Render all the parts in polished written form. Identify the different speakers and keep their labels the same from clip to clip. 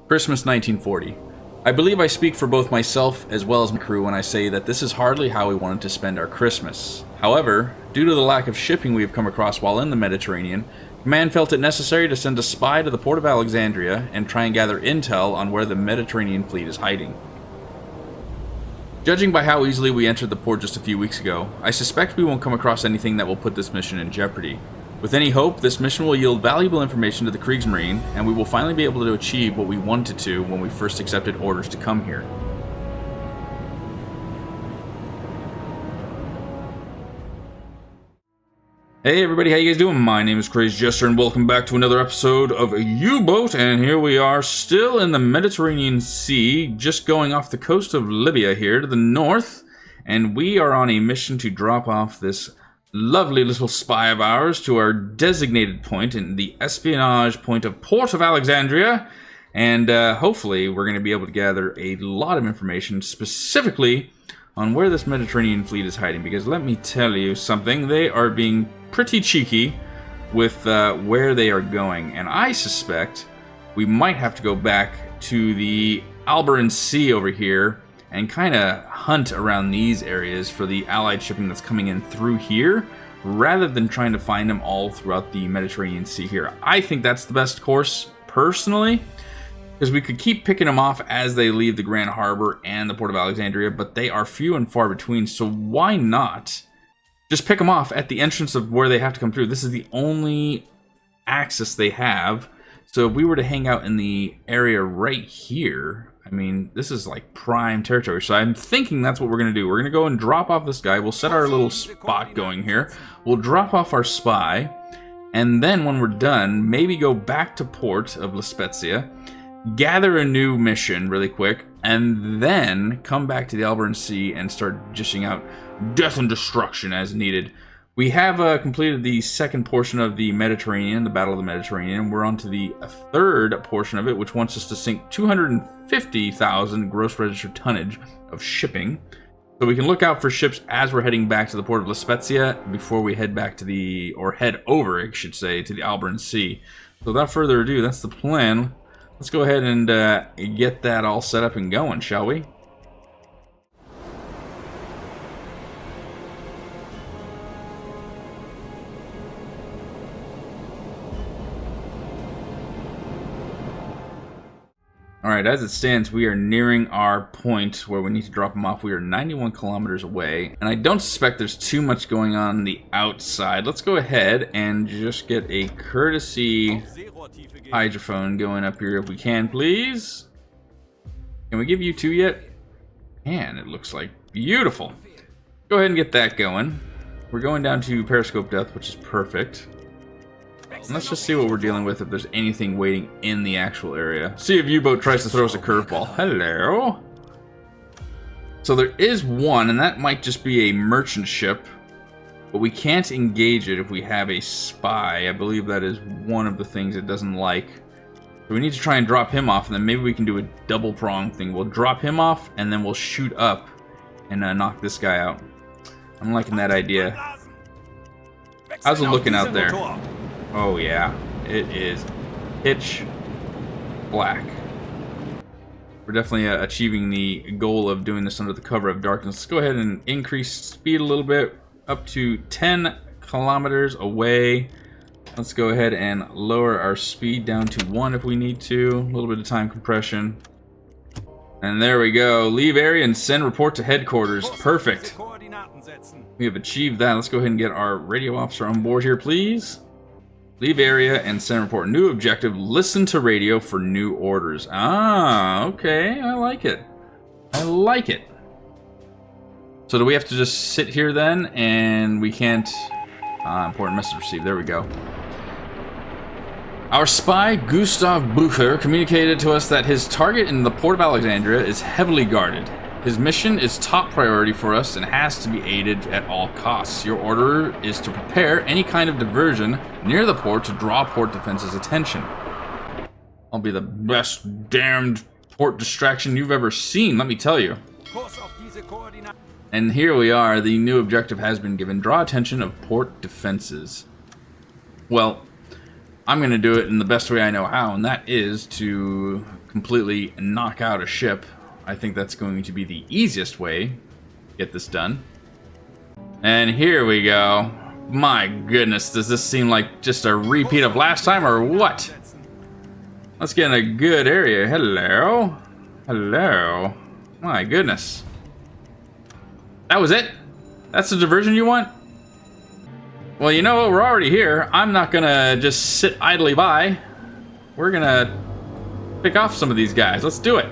Speaker 1: Christmas 1940. I believe I speak for both myself as well as my crew when I say that this is hardly how we wanted to spend our Christmas. However, due to the lack of shipping we have come across while in the Mediterranean, Command felt it necessary to send a spy to the port of Alexandria and try and gather intel on where the Mediterranean fleet is hiding. Judging by how easily we entered the port just a few weeks ago, I suspect we won't come across anything that will put this mission in jeopardy. With any hope, this mission will yield valuable information to the Kriegsmarine, and we will finally be able to achieve what we wanted to when we first accepted orders to come here. Hey everybody, how you guys doing? My name is Crazy Jester, and welcome back to another episode of U-Boat, and here we are still in the Mediterranean Sea, just going off the coast of Libya here to the north, and we are on a mission to drop off this lovely little spy of ours to our designated point in the espionage point of Port of Alexandria, and hopefully we're going to be able to gather a lot of information specifically on where this Mediterranean fleet is hiding, because let me tell you something, they are being pretty cheeky with where they are going, and I suspect we might have to go back to the Alboran Sea over here and kind of hunt around these areas for the Allied shipping that's coming in through here, rather than trying to find them all throughout the Mediterranean Sea here. I think that's the best course, personally, because we could keep picking them off as they leave the Grand Harbor and the Port of Alexandria, but they are few and far between, so why not just pick them off at the entrance of where they have to come through? This is the only access they have, so if we were to hang out in the area right here, I mean, this is like prime territory, so I'm thinking that's what we're going to do. We're going to go and drop off this guy. We'll set our little spot going here. We'll drop off our spy, and then when we're done, maybe go back to port of La Spezia, gather a new mission really quick, and then come back to the Alboran Sea and start dishing out death and destruction as needed. We have completed the second portion of the Mediterranean, the Battle of the Mediterranean. We're on to the third portion of it, which wants us to sink 250,000 gross registered tonnage of shipping. So we can look out for ships as we're heading back to the port of La Spezia before we head back to the, or head over, I should say, to the Alboran Sea. So without further ado, that's the plan. Let's go ahead and get that all set up and going, shall we? Alright, as it stands, we are nearing our point where we need to drop them off. We are 91 kilometers away, and I don't suspect there's too much going on the outside. Let's go ahead and just get a courtesy hydrophone going up here if we can, please. Can we give you two yet? Man, it looks like beautiful. Go ahead and get that going. We're going down to periscope depth, which is perfect. And let's just see what we're dealing with, if there's anything waiting in the actual area. See if U-Boat tries to throw us a curveball. Hello. So there is one, and that might just be a merchant ship, but we can't engage it if we have a spy. I believe that is one of the things it doesn't like. So we need to try and drop him off, and then maybe we can do a double prong thing. We'll drop him off, and then we'll shoot up and knock this guy out. I'm liking that idea. How's it looking out there? Oh yeah, it is pitch black. We're definitely achieving the goal of doing this under the cover of darkness. Let's go ahead and increase speed a little bit, up to 10 kilometers away. Let's go ahead and lower our speed down to 1 if we need to. A little bit of time compression. And there we go. Leave area and send report to headquarters. Perfect. We have achieved that. Let's go ahead and get our radio officer on board here, please. Leave area and send report. New objective, listen to radio for new orders. Ah, okay, I like it. I like it. So do we have to just sit here then, and we can't... important message received, there we go. Our spy, Gustav Bucher, communicated to us that his target in the port of Alexandria is heavily guarded. His mission is top priority for us and has to be aided at all costs. Your order is to prepare any kind of diversion near the port to draw port defense's attention. I'll be the best damned port distraction you've ever seen, let me tell you. And here we are, the new objective has been given. Draw attention of port defenses. Well, I'm going to do it in the best way I know how, and that is to completely knock out a ship. I think that's going to be the easiest way to get this done. And here we go. My goodness, does this seem like just a repeat of last time or what? Let's get in a good area. Hello. Hello. My goodness. That was it? That's the diversion you want? Well, you know what? We're already here. I'm not gonna just sit idly by. We're gonna pick off some of these guys. Let's do it.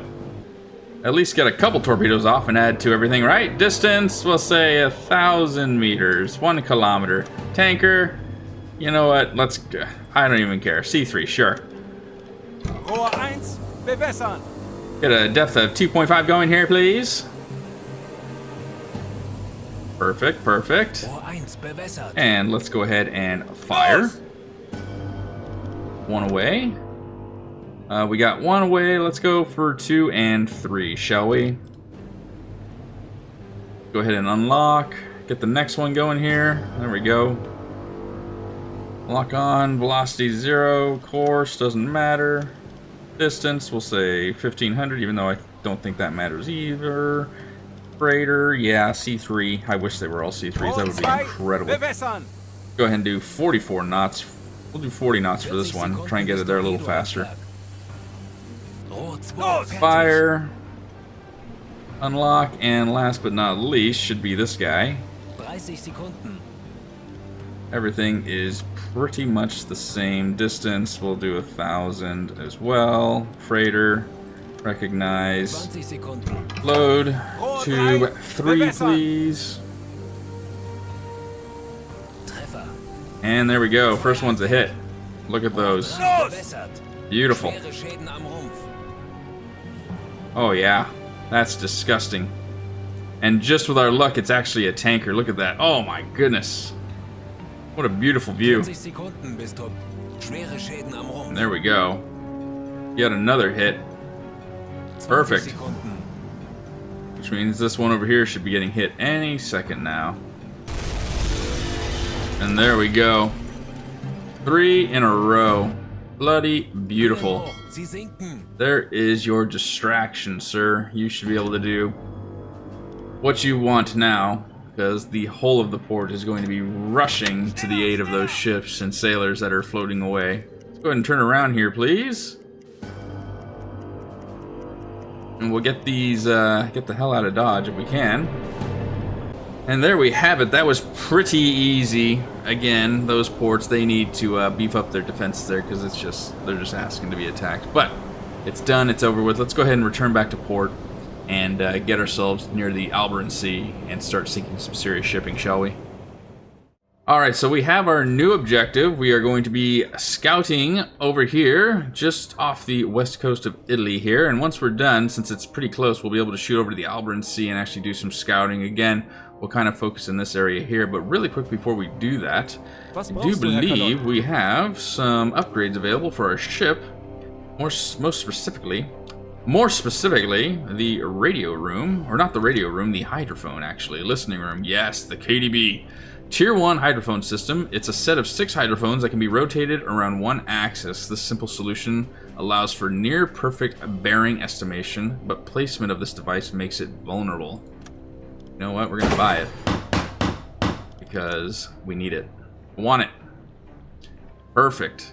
Speaker 1: At least get a couple torpedoes off and add to everything, right? Distance, we'll say 1,000 meters, 1 kilometer. Tanker, you know what? Let's go. I don't even care. C3, sure. Get a depth of 2.5 going here, please. Perfect, perfect. And let's go ahead and fire. One away. We got one away. Let's go for 2 and 3, shall we? Go ahead and unlock. Get the next one going here. There we go. Lock on. Velocity 0. Course doesn't matter. Distance, we'll say 1,500, even though I don't think that matters either. Freighter, yeah, C3. I wish they were all C3s. That would be incredible. Go ahead and do 44 knots. We'll do 40 knots for this one. Try and get it there a little faster. Fire. Unlock. And last but not least should be this guy. Everything is pretty much the same. Distance, we'll do 1,000 as well. Freighter. Recognize. Load. Tube 3, please. And there we go. First one's a hit. Look at those. Beautiful. Oh yeah, that's disgusting. And just with our luck, it's actually a tanker. Look at that. Oh my goodness. What a beautiful view. And there we go. Yet another hit. Perfect. Which means this one over here should be getting hit any second now. And there we go. 3 in a row. Bloody beautiful. There is your distraction, sir. You should be able to do what you want now, because the whole of the port is going to be rushing to the aid of those ships and sailors that are floating away. Let's go ahead and turn around here, please. And we'll get these, get the hell out of Dodge if we can. And there we have it. That was pretty easy. Again, those ports, they need to beef up their defenses there, because it's just, they're just asking to be attacked. But it's done, it's over with. Let's go ahead and return back to port and get ourselves near the Albaran Sea and start sinking some serious shipping, shall we? Alright, so we have our new objective. We are going to be scouting over here, just off the west coast of Italy here. And once we're done, since it's pretty close, we'll be able to shoot over to the Albaran Sea and actually do some scouting. Again, we'll kind of focus in this area here, but really quick before we do that, I do believe we have some upgrades available for our ship. More specifically, the radio room, or not the radio room, the hydrophone actually, listening room. Yes, the KDB. Tier 1 hydrophone system. It's a set of 6 hydrophones that can be rotated around one axis. This simple solution allows for near perfect bearing estimation, but placement of this device makes it vulnerable. You know what? We're gonna buy it because we need it. I want it. Perfect.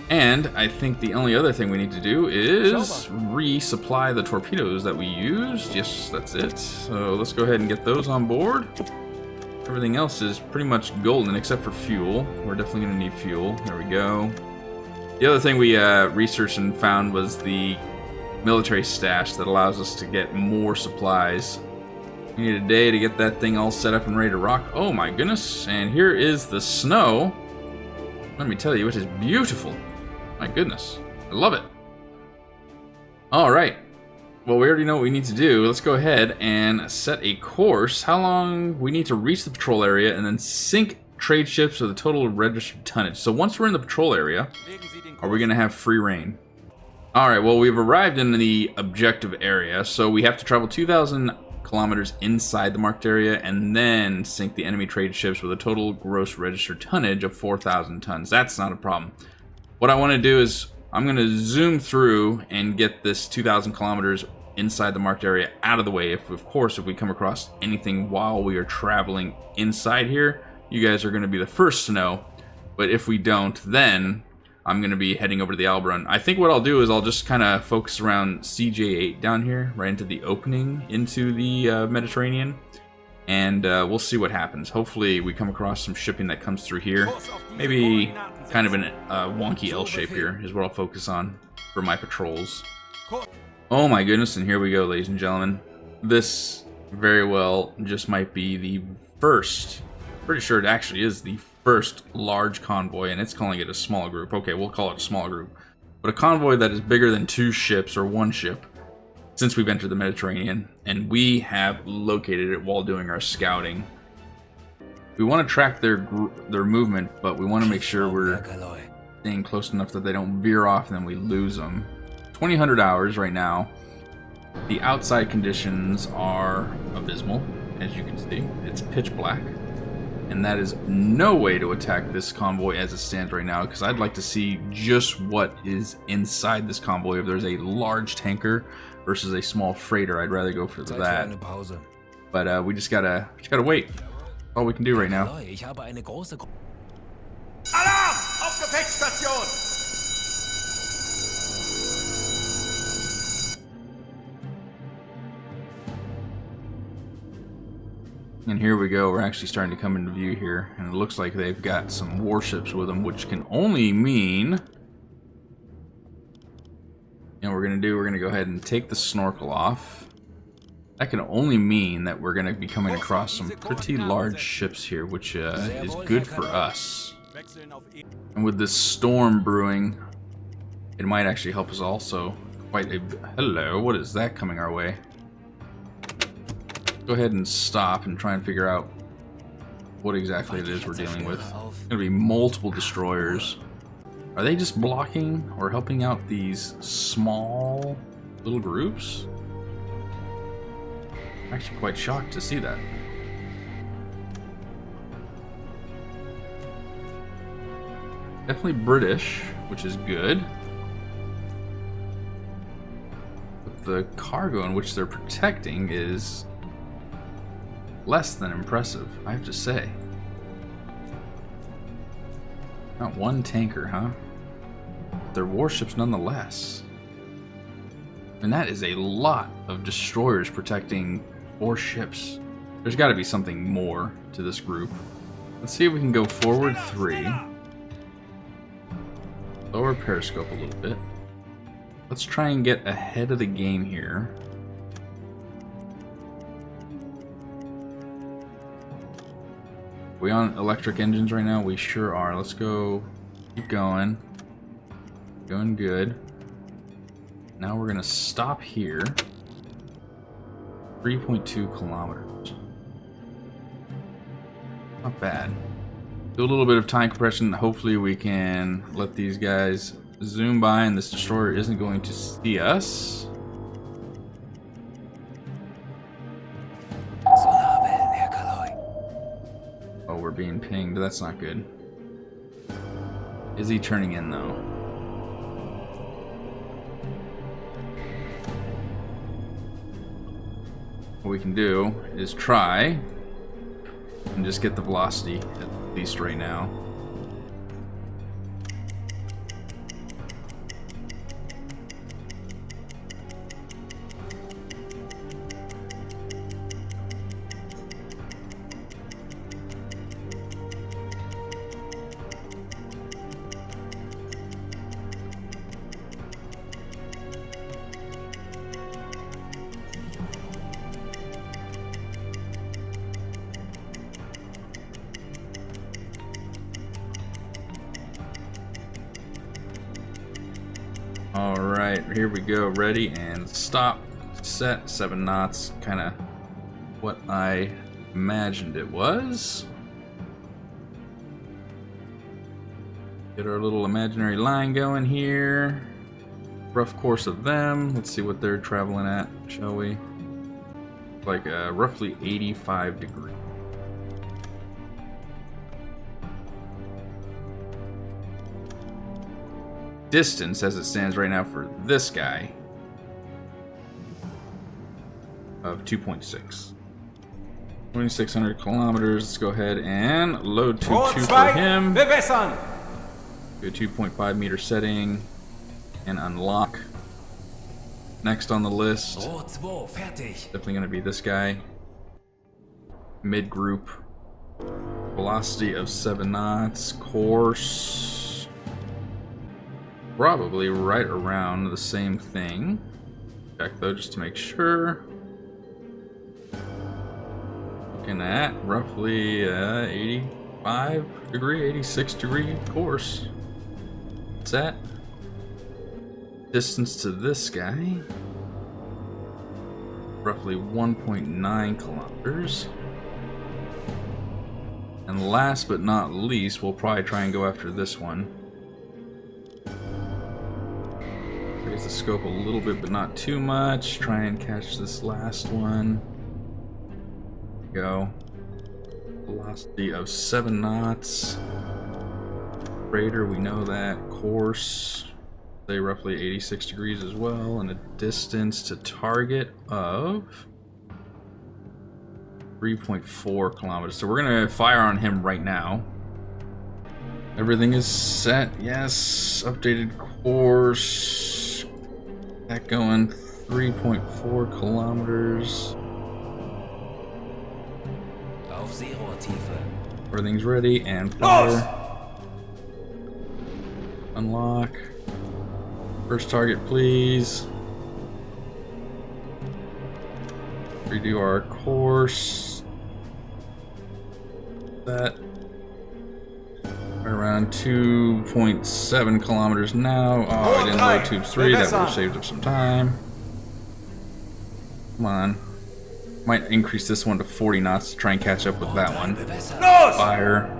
Speaker 1: And I think the only other thing we need to do is resupply the torpedoes that we used. Yes, that's it. So let's go ahead and get those on board. Everything else is pretty much golden except for fuel. We're definitely going to need fuel. There we go. The other thing we researched and found was the military stash that allows us to get more supplies. We need a day to get that thing all set up and ready to rock. Oh my goodness. And here is the snow. Let me tell you, it is beautiful. My goodness. I love it. Alright. Well, we already know what we need to do. Let's go ahead and set a course. How long we need to reach the patrol area and then sink trade ships with a total registered tonnage. So once we're in the patrol area, are we going to have free reign? Alright, well, we've arrived in the objective area, so we have to travel 2,000 kilometers inside the marked area and then sink the enemy trade ships with a total gross registered tonnage of 4,000 tons. That's not a problem. What I want to do is I'm going to zoom through and get this 2,000 kilometers inside the marked area out of the way. Of course, if we come across anything while we are traveling inside here, you guys are going to be the first to know. But if we don't, then I'm going to be heading over to the Albaron. I think what I'll do is I'll just kind of focus around CJ8 down here, right into the opening into the Mediterranean. And we'll see what happens. Hopefully we come across some shipping that comes through here. Maybe kind of a wonky L shape here is what I'll focus on for my patrols. Oh my goodness, and here we go, ladies and gentlemen. This very well just might be the first, pretty sure it actually is the first large convoy, and it's calling it a small group. Okay, we'll call it a small group. But a convoy that is bigger than 2 ships or 1 ship since we've entered the Mediterranean, and we have located it while doing our scouting. We want to track their movement, but we want to make sure we're staying close enough that they don't veer off and then we lose them. 2,000 hours right now. The outside conditions are abysmal, as you can see. It's pitch black. And that is no way to attack this convoy as it stands right now, because I'd like to see just what is inside this convoy. If there's a large tanker versus a small freighter, I'd rather go for that. But we just gotta wait. That's all we can do right now.
Speaker 2: Alarm! Auf Gefechtsstation!
Speaker 1: And here we go, we're actually starting to come into view here, and it looks like they've got some warships with them, which can only mean, and we're gonna go ahead and take the snorkel off. That can only mean that we're gonna be coming across some pretty large ships here, which is good for us. And with this storm brewing, it might actually help us also quite a bit. Hello, what is that coming our way? Go ahead and stop and try and figure out what exactly it is we're dealing with. It's going to be multiple destroyers. Are they just blocking or helping out these small little groups? I'm actually quite shocked to see that. Definitely British, which is good. But the cargo in which they're protecting is less than impressive, I have to say. Not one tanker, huh? They're warships nonetheless. And that is a lot of destroyers protecting 4 ships. There's got to be something more to this group. Let's see if we can go forward 3. Lower periscope a little bit. Let's try and get ahead of the game here. Are we on electric engines right now? We sure are. Let's go. Keep going. Going good. Now we're gonna stop here. 3.2 kilometers. Not bad. Do a little bit of time compression. Hopefully we can let these guys zoom by and this destroyer isn't going to see us. Oh, we're being pinged. That's not good. Is he turning in though? What we can do is try and just get the velocity at least right now. Alright, here we go. Ready and stop. Set. 7 knots. Kind of what I imagined it was. Get our little imaginary line going here. Rough course of them. Let's see what they're traveling at, shall we? Like roughly 85 degrees. distance as it stands right now for this guy of 2.6. 2,600 kilometers. Let's go ahead and load tube 2 for him.
Speaker 2: Bewässern!
Speaker 1: Do a 2.5 meter setting and unlock. Next on the list, definitely going to be this guy. Mid group. Velocity of 7 knots. Course. Probably right around the same thing. Check though just to make sure. Looking at roughly 85 degree, 86 degree course. What's that? Distance to this guy. Roughly 1.9 kilometers. And last but not least, we'll probably try and go after this one. Raise the scope a little bit, but not too much. Try and catch this last one. There we go. Velocity of 7 knots. Raider, we know that. Course, say roughly 86 degrees as well. And a distance to target of 3.4 kilometers. So we're gonna fire on him right now. Everything is set. Yes. Updated course. That going 3.4 kilometers. Everything's ready and fire. Unlock. First target, please. Redo our course. That. Right around 2.7 kilometers now. Oh, I didn't load tube 3. That would have saved up some time. Come on. Might increase this one to 40 knots to try and catch up with that one. Fire.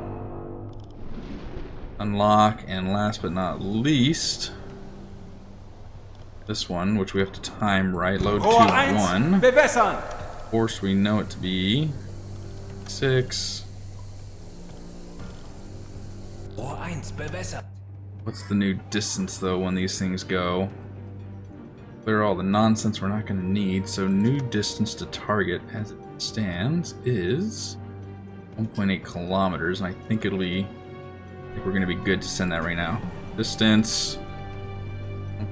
Speaker 1: Unlock. And last but not least, this one, which we have to time right. Load tube 1. Of course, we know it to be 6. What's the new distance though when these things go? Clear all the nonsense we're not going to need. So new distance to target as it stands is 1.8 kilometers, and I think it'll be. I think we're going to be good to send that right now. Distance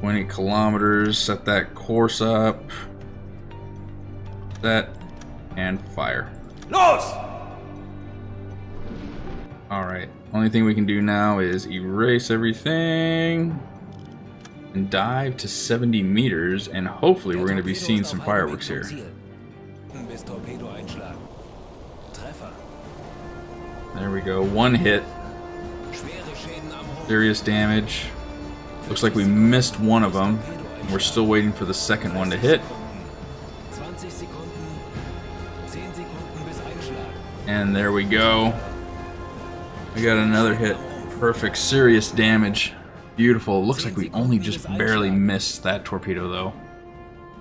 Speaker 1: 1.8 kilometers. Set that course up. Set and fire.
Speaker 2: Los!
Speaker 1: All right. Only thing we can do now is erase everything and dive to 70 meters, and hopefully we're going to be seeing some fireworks here. There we go. One hit. Serious damage. Looks like we missed one of them. We're still waiting for the second one to hit. And there we go. We got another hit. Perfect. Serious damage. Beautiful. Looks like we only just barely missed that torpedo though.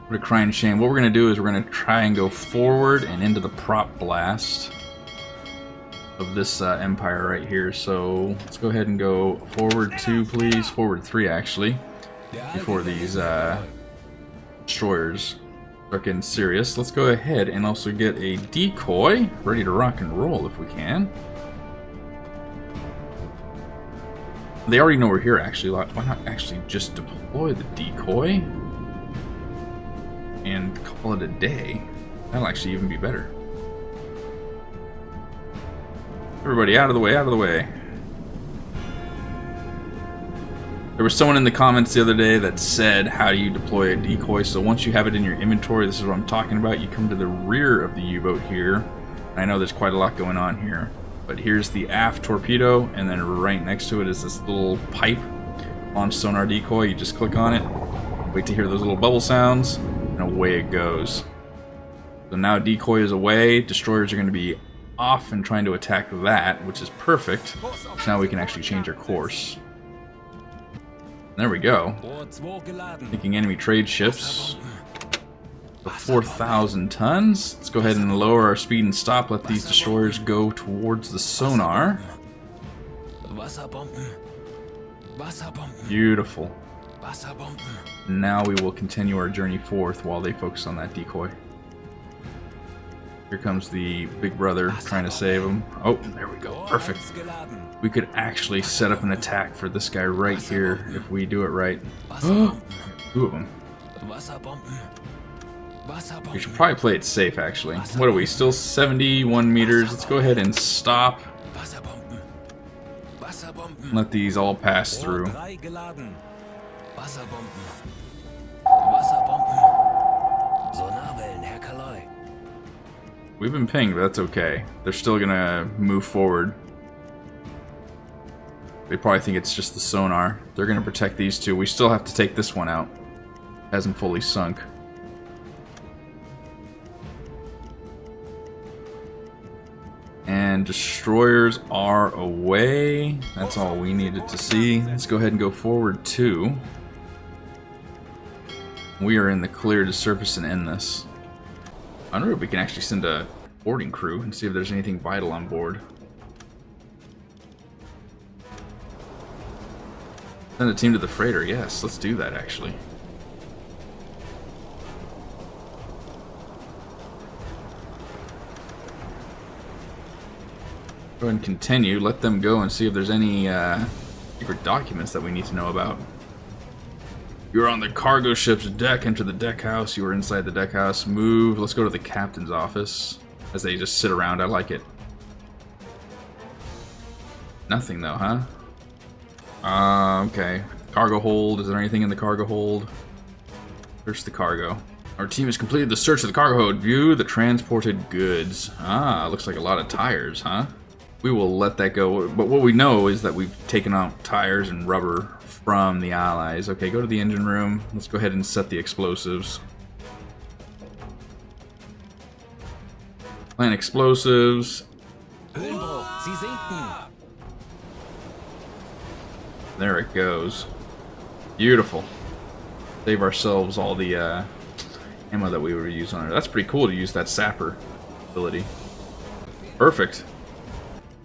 Speaker 1: What a crying shame. What we're going to do is we're going to try and go forward and into the prop blast of this Empire right here. So let's go ahead and go forward 2, please. Forward 3, actually. Before these destroyers start getting serious. Let's go ahead and also get a decoy ready to rock and roll if we can. They already know we're here, actually. Why not actually just deploy the decoy and call it a day? That'll actually even be better. Everybody out of the way, out of the way. There was someone in the comments the other day that said, how do you deploy a decoy? So once you have it in your inventory, this is what I'm talking about. You come to the rear of the U-boat here. I know there's quite a lot going on here. But here's the aft torpedo, and then right next to it is this little pipe. Launch sonar decoy, you just click on it, wait to hear those little bubble sounds, and away it goes. So now decoy is away, destroyers are going to be off and trying to attack that, which is perfect. So now we can actually change our course. There we go. Thinking enemy trade ships. 4,000 tons. Let's go ahead and lower our speed and stop. Let these destroyers go towards the sonar. Beautiful. Now we will continue our journey forth while they focus on that decoy. Here comes the big brother trying to save him. Oh, there we go. Perfect. We could actually set up an attack for this guy right here if we do it right. Two of them. We should probably play it safe, actually. What are we? Still 71 meters. Let's go ahead and stop. Let these all pass through. We've been pinged, but that's okay. They're still gonna move forward. They probably think it's just the sonar. They're gonna protect these two. We still have to take this one out. Hasn't fully sunk. And destroyers are away. That's all we needed to see. Let's go ahead and go forward too. We are in the clear to surface and end this. I wonder if we can actually send a boarding crew and see if there's anything vital on board. Send a team to the freighter. Yes, let's do that actually. Go ahead and continue. Let them go and see if there's any secret documents that we need to know about. You're on the cargo ship's deck. Enter the deck house. You are inside the deck house. Move. Let's go to the captain's office. As they just sit around. I like it. Nothing though, huh? Okay. Cargo hold. Is there anything in the cargo hold? Search the cargo. Our team has completed the search of the cargo hold. View the transported goods. Ah, looks like a lot of tires, huh? We will let that go. But what we know is that we've taken out tires and rubber from the Allies. Okay, go to the engine room. Let's go ahead and set the explosives. Plant explosives. There it goes. Beautiful. Save ourselves all the ammo that we would use on it. That's pretty cool to use that sapper ability. Perfect.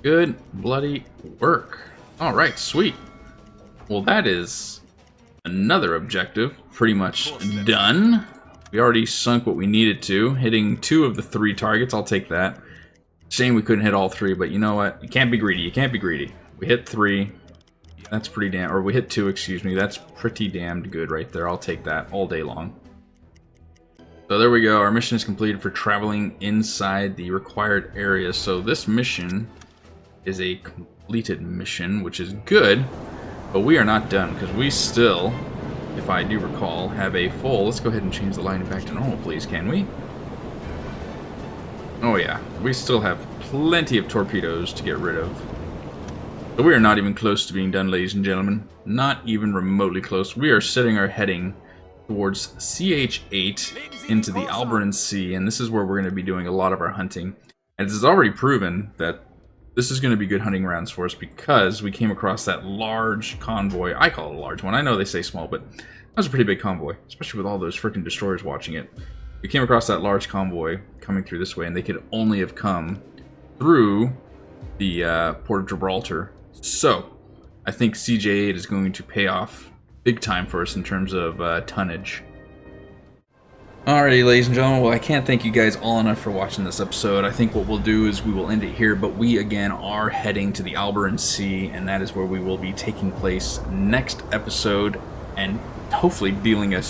Speaker 1: Good bloody work. Alright, sweet. Well, that is another objective pretty much done. We already sunk what we needed to, hitting 2 of the 3 targets. I'll take that. Shame we couldn't hit all 3, but you know what? You can't be greedy. You can't be greedy. We hit 3. That's pretty damn... Or we hit 2, excuse me. That's pretty damned good right there. I'll take that all day long. So there we go. Our mission is completed for traveling inside the required area. So this mission is a completed mission, which is good. But we are not done, because we still, if I do recall, have a full... Let's go ahead and change the lighting back to normal, please, can we? Oh yeah, we still have plenty of torpedoes to get rid of. But we are not even close to being done, ladies and gentlemen. Not even remotely close. We are setting our heading towards CH8 into the Albaran Sea, and this is where we're going to be doing a lot of our hunting. And it is already proven that this is going to be good hunting grounds for us because we came across that large convoy. I call it a large one. I know they say small, but that was a pretty big convoy, especially with all those freaking destroyers watching it. We came across that large convoy coming through this way, and they could only have come through the Port of Gibraltar. So, I think CJ8 is going to pay off big time for us in terms of tonnage. Alrighty, ladies and gentlemen, well, I can't thank you guys all enough for watching this episode. I think what we'll do is we will end it here, but we, again, are heading to the Albaran Sea, and that is where we will be taking place next episode, and hopefully dealing a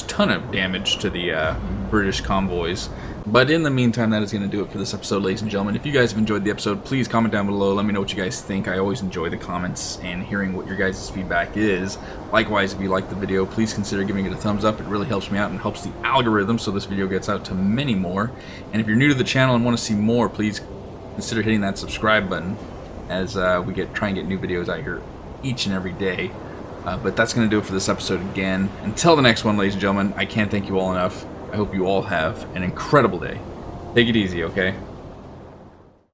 Speaker 1: ton of damage to the British convoys. But in the meantime, that is going to do it for this episode, ladies and gentlemen. If you guys have enjoyed the episode, please comment down below. Let me know what you guys think. I always enjoy the comments and hearing what your guys' feedback is. Likewise, if you like the video, please consider giving it a thumbs up. It really helps me out and helps the algorithm so this video gets out to many more. And if you're new to the channel and want to see more, please consider hitting that subscribe button as we try and get new videos out here each and every day. But that's going to do it for this episode again. Until the next one, ladies and gentlemen, I can't thank you all enough. I hope you all have an incredible day. Take it easy, okay?